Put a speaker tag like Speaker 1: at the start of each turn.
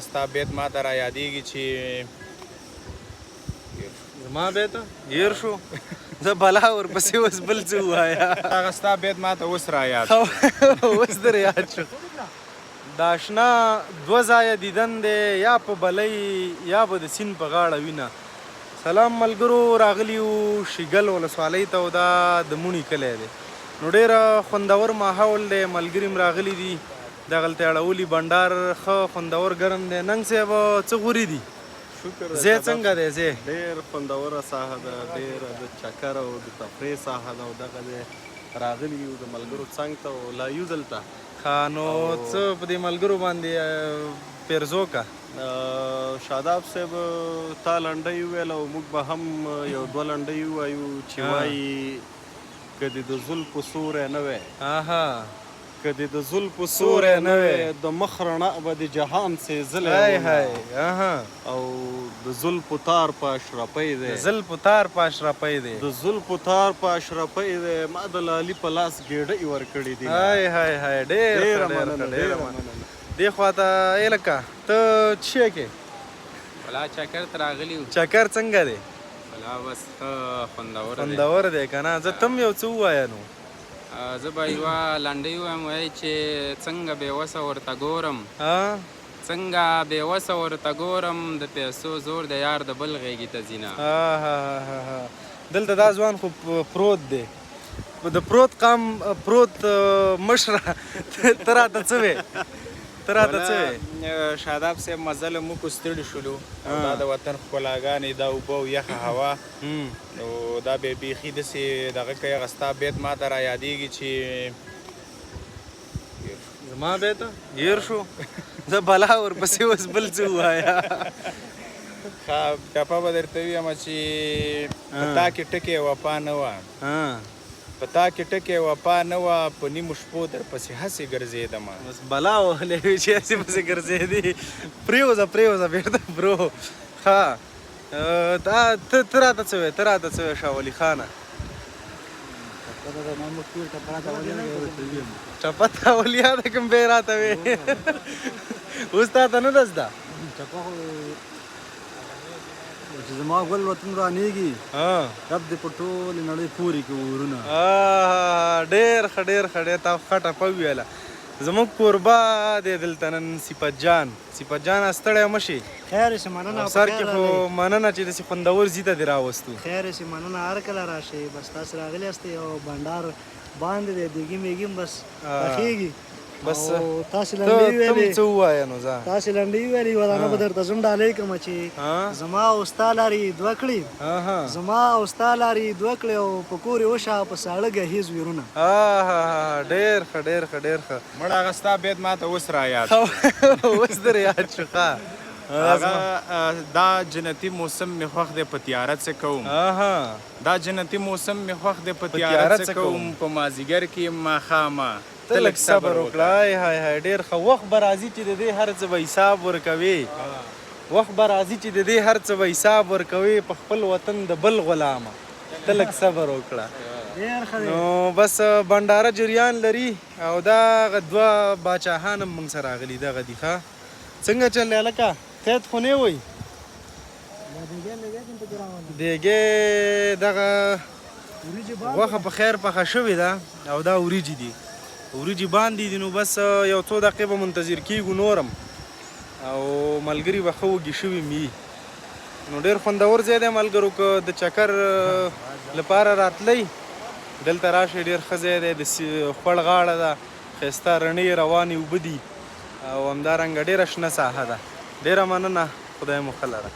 Speaker 1: ستا بیت ما ته را یادېږي چې
Speaker 2: زما بیت هېر شو زه بلا ورپسې اوس بل څه ووایه
Speaker 1: هغه ستا بیت ما ته اوس را یاد
Speaker 2: اوس در یاد شو د اشنا دوه ځایه دیدن دی یا په بلۍ یا به د سیند په غاړه وینه سلام ملګرو راغلي یو شیګل ولسوالۍ ته او دا د مونی کلی دی نو ډېره خوندور ماحول دی ملګري م راغلي دي دغلته اړولي بنډار ښه خوندور ګرم دی ننګ صاحب څه غوري دي ځای څنګه دی ځای
Speaker 3: ډېر خوندوره ساحه ده ډېره د چکر او د تفریح ساحه ده او دغه دی راغلي یو د ملګرو څنګ ته او لا یو دلته
Speaker 2: ښه نو څه په دې ملګرو باندې پیرزو که
Speaker 3: شاداب صاحب تا لنډۍ وویل او موږ به هم یو دوه لنډۍ ووایو چې وایي که دې د زلفو سوری نه وی که دې د زلفو سوری نه وی د مخ رڼا به د جهان سېزلی او د زلفو تار په اشرفۍ دی
Speaker 2: د زلفو تار په اشرفۍ دی
Speaker 3: د زلفو تار په اشرفۍ دی ما د لالي په لاس ګېډۍ ورکړي دي
Speaker 2: ډېره مننه دې خوا ته ای لکه ته څه کې
Speaker 1: ولا چکر ته راغلي یو
Speaker 2: چکر څنګه دی
Speaker 1: ولا بس ښه خوندور دی
Speaker 2: خوندور دی که نه زه تم یو څه ووایه نو
Speaker 1: زه به یوه لنډۍ ووایم وایي چې څنګه بېوسه ورته ګورم څنګه بېوسه ورته ګورم د پیسو زور د یار د بل غېږې ته ځینه
Speaker 2: دلته دا ځوان خو پروت دی د پروت قام پروت مشره ته راته څه وې
Speaker 1: شاداب صاحب مزه له موږ ستړي شولو او دا د وطن ښکلاګانې دا اوبه او یخه هوا نو دا به بیخي داسې دغه کوي هغه ستا بیت ما ته را یادېږي چې
Speaker 2: زما بیت هېر شو زه بلا ورپسې اوس بل څه ووایه
Speaker 1: ښه ټپه به درته ووایم چې په تا کې ټکې وفا نه وه په تا کې ټکې وفا نه وه په نیمو شپو درپسې هسې ګرځېدم
Speaker 2: بس بلا وهلی وي چې هسې پسې ګرځېدې پرېوځه بېرته برو ښه ته راته څه وایې شاه ولي خانه ټپه تا ول یاده کوم بیا راته وې اوس تا ته نه ده زده
Speaker 4: چې زما ګل وطن رانیږي رب دې په ټولې نړۍ پورې کړي ورونه
Speaker 2: ډېر ښه تا ښه ټپه وویله زموږ کوربه دی دلته نن صفت جان ستړی مه شي
Speaker 4: خیر شي مننه
Speaker 2: سر کې خو مننه چې داسې خوندور ځي ته دې راوستو
Speaker 4: خیر شي مننه هر کله راشئ بس تاسو راغلي یاستئ او بنډار باندې دی دیګي میګي بس پخېږي
Speaker 2: بس
Speaker 4: تاسو لنډۍ
Speaker 2: څه ووایه نو ځه
Speaker 4: تاسو لنډۍ ویلې ودانه به درته زم ډالۍ کړم چې زما او ستا لارې دوه کړي زما او ستا لارې دوه کړي او په کور یې وشه په ساړه ګهیز ویرونه
Speaker 2: ډېر ښه
Speaker 1: مړه هغه ستا بیت ما ته اوس را یاد
Speaker 2: اوس در یاد شو
Speaker 1: دا جنتي موسم مې خوښ دی په تیاره څه کوم دا جنتي موسم مې خوښ دی په تیاره څه کوم په مازدیګر کې ماښامه
Speaker 2: ته لږ صبر وکړه ډېر ښه وخت به راځي چې د دې هر څه به حساب ورکوې په خپل وطن د بل غلامه ته لږ صبر وکړه نو بس بنډاره جریان لري او دغه دوه باچاهان هم موږ سره راغلي دغه دي ښه څنګه چل دی هلکه قید خو نه وی دیګې دغه غوښه په خیر پخه شوې ده او دا وریجې دي وریجې باندې دي نو بس یو څو دقیقې به منتظر کېږو نورم او ملګري به ښه وږي شوي مي نو ډېر خوندور ځای دی ملګرو که د چکر لپاره راتلی دلته راشئ ډېر ښه ځای دی د خوړ غاړه ده ښایسته رڼې روانې اوبه دي او همدارنګه ډېره شنه ساحه ده ډېره مننه خدای مو ښه لره